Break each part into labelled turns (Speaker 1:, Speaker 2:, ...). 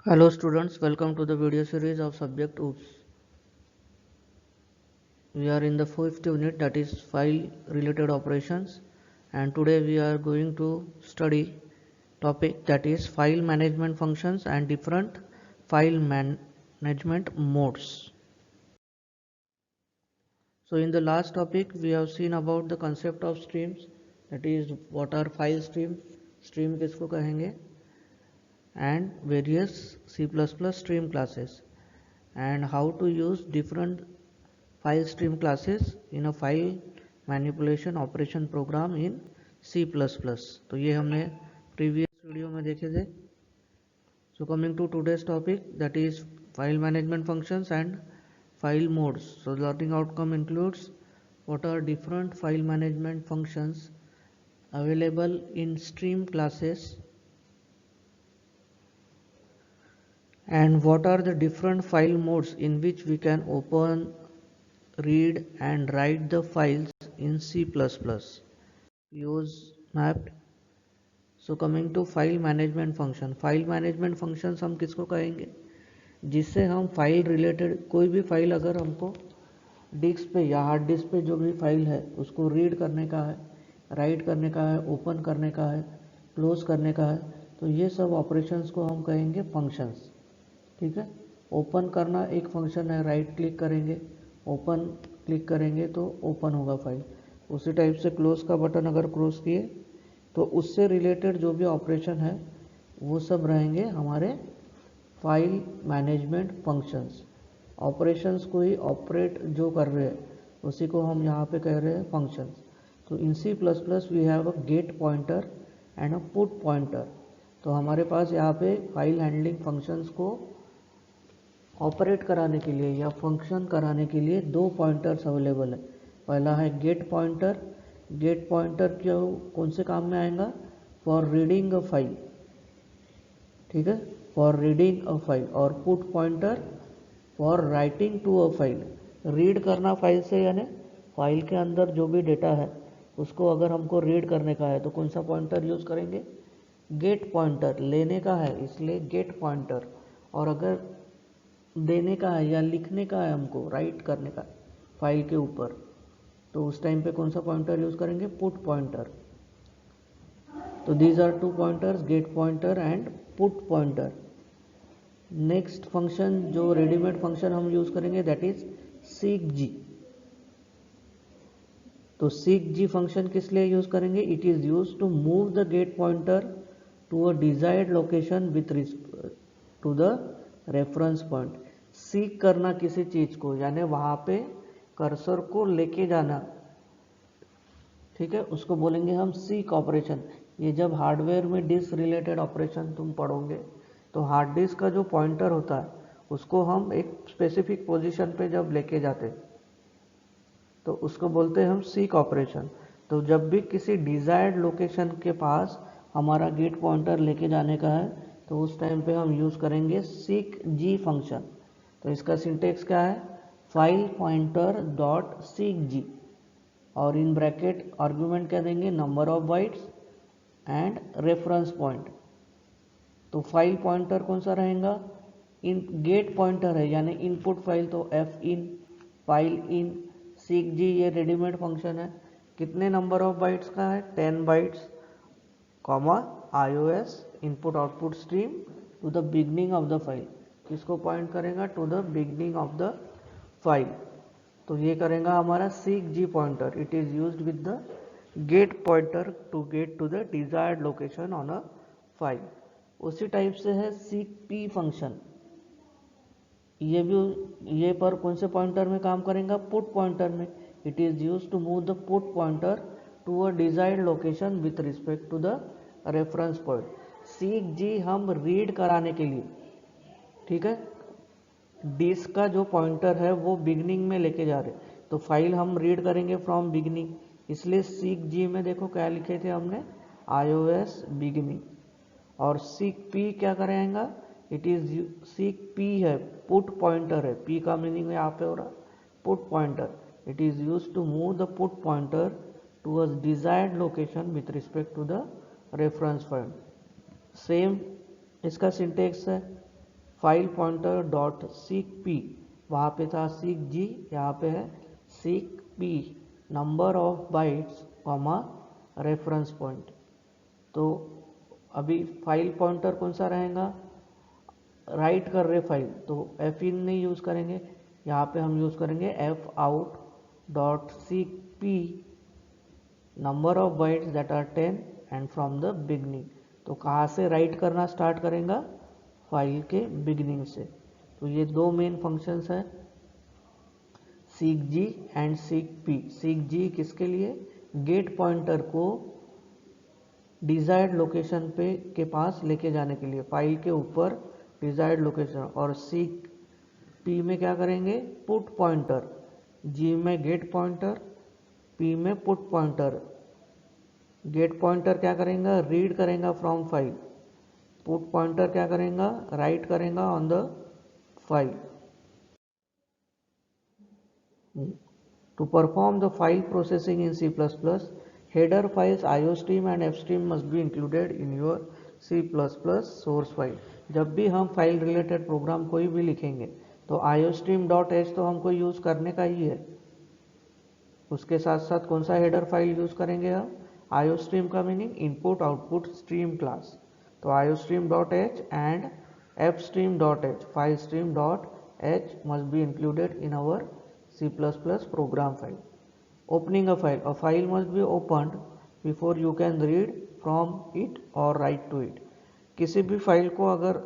Speaker 1: Hello students, welcome to the video series of subject OOPS. We are in the fifth unit, that is file related operations, and today we are going to study topic that is file management functions and different file management modes. So in the last topic we have seen about the concept of streams, that is what are file stream किसको कहेंगे, and various C++ stream classes, and how to use different file stream classes in a file manipulation operation program in C++. तो ये हमने previous video में देखे थे. So coming to today's topic, that is file management functions and file modes. So learning outcome includes what are different file management functions available in stream classes, and what are the different file modes in which we can open, read and write the files in C++. Use mapped. So coming to file management function, file management functions हम किसको कहेंगे, जिससे हम file related कोई भी file अगर हमको disc पे या हार्ड डिस्क पे जो भी फाइल है उसको रीड करने का है, राइट करने का है, ओपन करने का है, क्लोज करने का है, तो ये सब ऑपरेशंस को हम कहेंगे फंक्शंस. ठीक है. ओपन करना एक फंक्शन है, राइट क्लिक करेंगे, ओपन क्लिक करेंगे तो ओपन होगा फाइल. उसी टाइप से क्लोज का बटन अगर क्लोज किए तो उससे रिलेटेड जो भी ऑपरेशन है वो सब रहेंगे हमारे फाइल मैनेजमेंट फंक्शंस. ऑपरेशंस को ही ऑपरेट जो कर रहे हैं उसी को हम यहाँ पे कह रहे हैं फंक्शंस. तो in C++ we have a get pointer and a put pointer. तो हमारे पास यहाँ पे फाइल हैंडलिंग फंक्शंस को ऑपरेट कराने के लिए या फंक्शन कराने के लिए दो पॉइंटर्स अवेलेबल है. पहला है गेट पॉइंटर. गेट पॉइंटर क्यों कौन से काम में आएगा, फॉर रीडिंग अ फाइल. ठीक है, फॉर रीडिंग अ फाइल. और put pointer for writing to a file. Read करना फाइल से, यानी फाइल के अंदर जो भी डेटा है उसको अगर हमको रीड करने का है तो कौन सा पॉइंटर यूज़ करेंगे, गेट पॉइंटर. लेने का है इसलिए गेट पॉइंटर, और अगर देने का है या लिखने का है हमको, राइट करने का फाइल के ऊपर, तो उस टाइम पे कौन सा पॉइंटर यूज़ करेंगे, पुट पॉइंटर. तो these are two pointers, get pointer and put pointer. Next function जो रेडीमेड फंक्शन हम यूज़ करेंगे दैट इज सीक जी. तो सीक जी फंक्शन किस लिए यूज़ करेंगे, it is use to move the get pointer to a desired location with respect to the reference point. Seek करना किसी चीज़ को, यानी वहाँ पे कर्सर को लेके जाना. ठीक है, उसको बोलेंगे हम सीक ऑपरेशन. ये जब हार्डवेयर में डिस्क रिलेटेड ऑपरेशन तुम पढ़ोगे तो हार्ड डिस्क का जो पॉइंटर होता है उसको हम एक स्पेसिफिक पोजीशन पे जब लेके जाते तो उसको बोलते हैं हम सीक ऑपरेशन. तो जब भी किसी डिजायर्ड लोकेशन के पास हमारा गेट पॉइंटर लेके जाने का है तो उस टाइम पे हम यूज़ करेंगे सीक जी फंक्शन. तो इसका सिंटेक्स क्या है, file pointer dot seekg, और इन ब्रैकेट आर्ग्यूमेंट क्या देंगे, number of bytes and reference point. तो फाइल पॉइंटर कौन सा रहेगा, इन गेट पॉइंटर है यानी इनपुट फाइल, तो F in, file in, seekg ये रेडीमेड फंक्शन है. कितने नंबर ऑफ बाइट्स का है, 10 bytes, comma iOS input output stream to the beginning of the file. किसको पॉइंट करेगा, to the beginning of the file. तो ये करेगा हमारा seek g pointer. It is used with the get pointer to get to the desired location on a file. उसी type से है seek P function. ये भी ये पर कौन से पॉइंटर में काम करेगा, पुट पॉइंटर में. It is use to move the put pointer to a desired location with respect to the reference point. Seek G हम रीड कराने के लिए, ठीक है, डिस्क का जो पॉइंटर है वो बिगनिंग में लेके जा रहे, तो फाइल हम रीड करेंगे फ्रॉम बिगनिंग, इसलिए सीक जी में देखो क्या लिखे थे हमने, iOS बिगनिंग. और सीक पी क्या करेगा, इट इज सीक पी है, पुट पॉइंटर है. पी का मीनिंग यहाँ पे हो रहा put pointer. It is use to move the put pointer to a desired location with respect to the reference point. Same इसका सिंटेक्स है, file pointer dot seek p, वहाँ पे था सीक जी, यहाँ पे है seek p number of bytes comma reference point. तो अभी फाइल पॉइंटर कौन सा रहेगा, राइट कर रहे फाइल, तो एफ इन नहीं यूज़ करेंगे, यहाँ पे हम यूज़ करेंगे f out dot seek p number of bytes that are 10 and from the beginning. तो कहाँ से राइट करना स्टार्ट करेगा, फाइल के बिगनिंग से। तो ये दो मेन फंक्शंस है, seek G and seek P. Seek G किसके लिए, गेट पॉइंटर को डिजायर्ड लोकेशन पे के पास लेके जाने के लिए, फाइल के ऊपर डिजायर्ड लोकेशन। और सीक पी में क्या करेंगे, पुट पॉइंटर, जी में गेट पॉइंटर, पी में पुट पॉइंटर। गेट पॉइंटर क्या करेगा, रीड करेगा फ्रॉम फाइल, पुट पॉइंटर क्या करेगा, राइट करेगा on the file. To perform the file processing in C++, header files IOStream and fstream must be included in your C++ source file। जब भी हम file related programme कोई भी लिखेंगे तो iostream.h तो हमको यूज़ करने का ही है, उसके साथ साथ कौन सा हेडर फाइल यूज़ करेंगे हम, iostream का meaning input output stream class. तो iostream.h and fstream.h, filestream.h must be included in our C++ program file। Opening a file must be opened before you can read from it or write to it। किसी भी file को अगर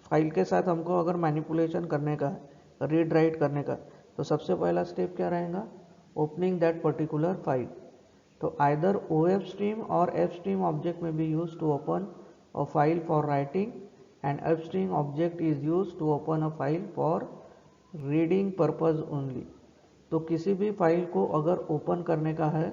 Speaker 1: file के साथ हमको अगर manipulation करने का है, रीड राइट करने का, तो सबसे पहला स्टेप क्या रहेगा, ओपनिंग दैट पर्टिकुलर फाइल। तो आइदर OFStream और FStream ऑब्जेक्ट में be use to open a file for writing and FStream object is use to open a file for reading purpose only. तो किसी भी फाइल को अगर ओपन करने का है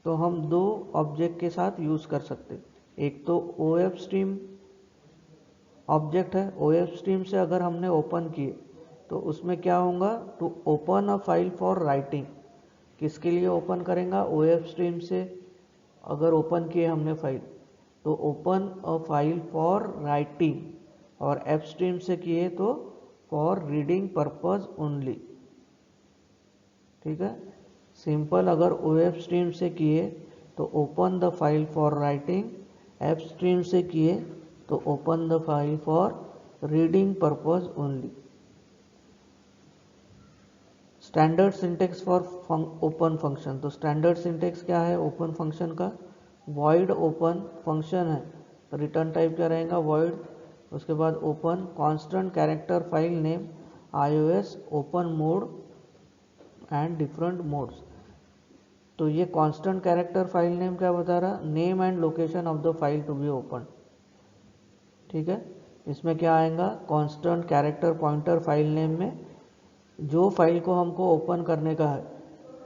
Speaker 1: तो हम दो ऑब्जेक्ट के साथ यूज़ कर सकते। एक तो OFStream ऑब्जेक्ट है, OFStream से अगर हमने ओपन किए तो उसमें क्या होगा, to open a file for writing. किसके लिए ओपन करेगा, OFStream से अगर ओपन किए हमने फाइल तो open a file for writing, और FStream से किए तो फॉर रीडिंग पर्पज ओनली। ठीक है, सिंपल अगर OFStream से किए तो open the file for writing, FStream से किए तो open the file for reading purpose only. Standard syntax for open function. तो स्टैंडर्ड सिंटेक्स क्या है ओपन फंक्शन का, वॉइड ओपन फंक्शन है, रिटर्न टाइप क्या रहेगा, वॉइड, उसके बाद open constant character file name iOS open mode and different modes. तो ये कांस्टेंट कैरेक्टर फाइल नेम क्या बता रहा, name and location of the file to be open. ठीक है, इसमें क्या आएगा, constant character pointer file name में जो फाइल को हमको ओपन करने का है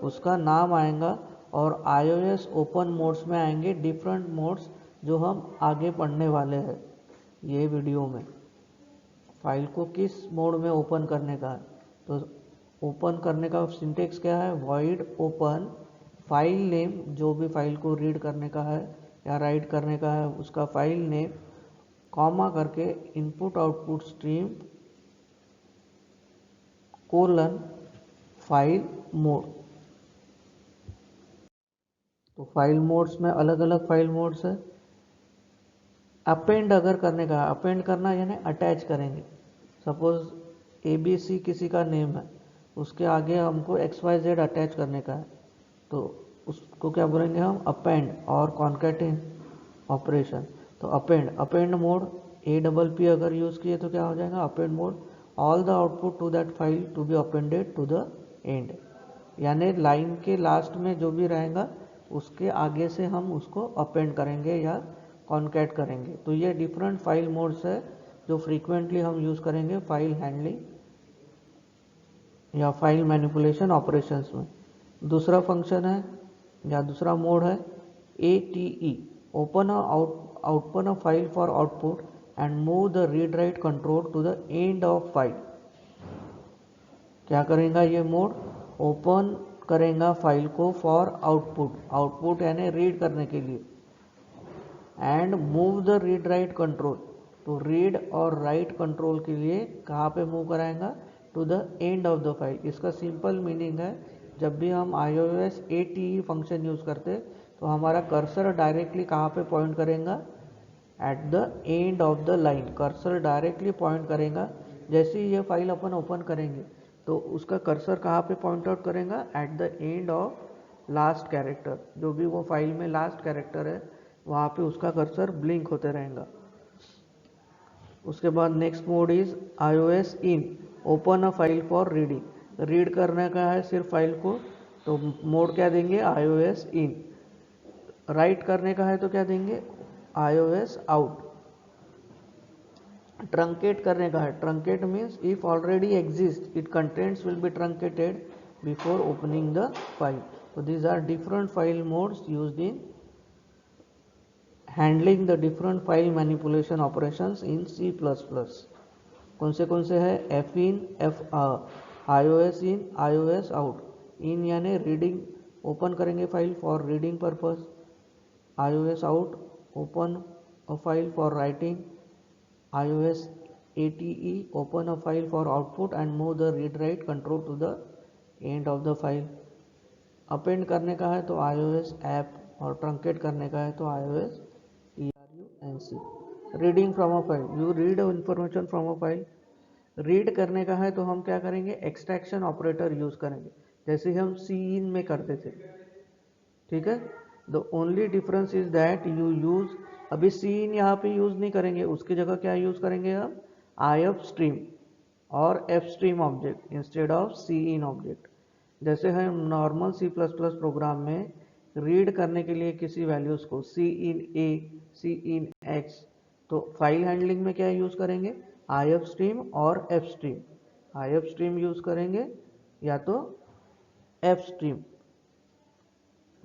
Speaker 1: उसका नाम आएगा, और iOS ओपन मोड्स में आएंगे डिफरेंट मोड्स जो हम आगे पढ़ने वाले हैं ये वीडियो में, फाइल को किस मोड में ओपन करने का है। तो ओपन करने का सिंटेक्स क्या है, वॉइड ओपन फाइल नेम, जो भी फाइल को रीड करने का है या राइट करने का है उसका फाइल नेम, कॉमा करके input output stream colon file mode. तो फाइल मोड्स में अलग अलग फाइल मोड्स है। अपेंड अगर करने का, अपेंड करना यानी अटैच करेंगे, सपोज ABC किसी का नेम है, उसके आगे हमको XYZ अटैच करने का है, तो उसको क्या बोलेंगे हम, अपेंड और कॉन्कैटेन ऑपरेशन। तो अपेंड मोड APP अगर यूज़ किए तो क्या हो जाएगा, append mode all the output to that file to be appended to the end, यानी लाइन के लास्ट में जो भी रहेगा उसके आगे से हम उसको अपेंड करेंगे या कॉन्कैट करेंगे। तो ये डिफरेंट फाइल मोड्स है जो फ्रीक्वेंटली हम यूज़ करेंगे फाइल हैंडलिंग या फाइल मैनिपुलेशन ऑपरेशंस में। दूसरा फंक्शन है या दूसरा मोड है ATE, open a file for output and move the read write control to the end of file. क्या करेगा ये मोड, ओपन करेगा फाइल को फॉर आउटपुट यानी रीड करने के लिए, and move the read write control तो रीड और राइट कंट्रोल के लिए कहाँ पे मूव कराएगा, to the end of the file. इसका सिंपल मीनिंग है, जब भी हम iOS ATE फंक्शन यूज़ करते तो हमारा कर्सर डायरेक्टली कहाँ पे पॉइंट करेगा, at the end of the line. Cursor directly point करेगा, जैसे ही ये फाइल अपन ओपन करेंगे तो उसका कर्सर कहाँ पे पॉइंट आउट करेगा, at the end of last character. जो भी वो फाइल में लास्ट कैरेक्टर है वहाँ पे उसका कर्सर ब्लिंक होते रहेगा। उसके बाद next mode is iOS in, open a file for reading. Read करने का है सिर्फ फाइल को, तो मोड क्या देंगे, iOS इन। राइट करने का है तो क्या देंगे, iOS आउट। ट्रंकेट करने का है, truncate means if already exist it contents will be truncated before opening the file. So these are different file modes used in handling the different file manipulation operations in C++. कौन से है, F in, iOS in, iOS out। in यानी reading, open करेंगे file for reading purpose. iOS out, open a file for writing. iOS ATE, open a file for output and move the read write control to the end of the file। Append करने का है तो iOS app, और truncate करने का है तो iOS TRUNC। Reading from a file, you read information from a file. Read करने का है तो हम क्या करेंगे, एक्सट्रैक्शन ऑपरेटर यूज करेंगे, जैसे हम cin में करते थे। ठीक है, the only difference is that you use, अभी cin यहाँ पे यूज नहीं करेंगे, उसकी जगह क्या यूज करेंगे हम, ifstream और fstream object instead of cin object. जैसे हम नॉर्मल C++ प्रोग्राम में रीड करने के लिए किसी वैल्यूज़ को cin a, cin x, तो फाइल हैंडलिंग में क्या यूज़ करेंगे, ifstream और fstream। ifstream यूज़ करेंगे या तो fstream।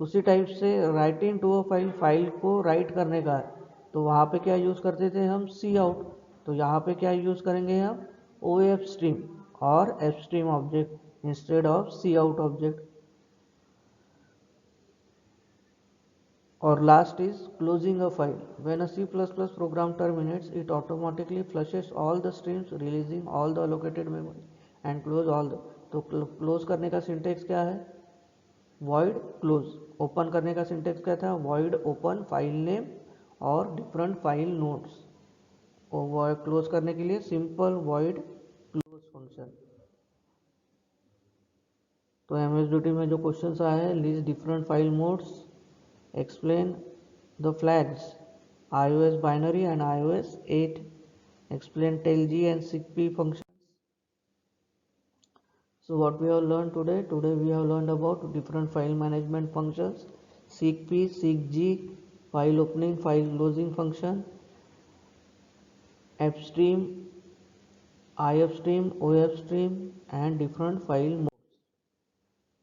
Speaker 1: उसी टाइप से writing to a file, file को राइट करने का है तो वहाँ पे क्या यूज़ करते थे हम, cout। तो यहाँ पे क्या यूज़ करेंगे हम, ofstream और fstream object instead of cout object। और last is closing a file, when a C++ program terminates it automatically flushes all the streams releasing all the allocated memory and close all the। तो close करने का syntax क्या है, void close। Open करने का syntax क्या था, void open file name और डिफरेंट फाइल नोड्स। और क्लोज करने के लिए सिंपल void close फंक्शन। तो MSDT में जो क्वेश्चंस आए हैं, list different file modes, explain the flags iOS binary and iOS 8, explain TLG and SIGP functions। So what we have learned today we have learned about different file management functions, SIGP, SIGG, file opening, file closing function, fstream, ifstream, ofstream and different file modes।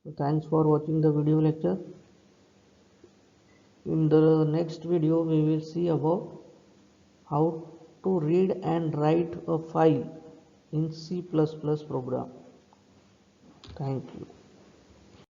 Speaker 1: So thanks for watching the video lecture. In the next video we will see about how to read and write a file in C++ program. Thank you.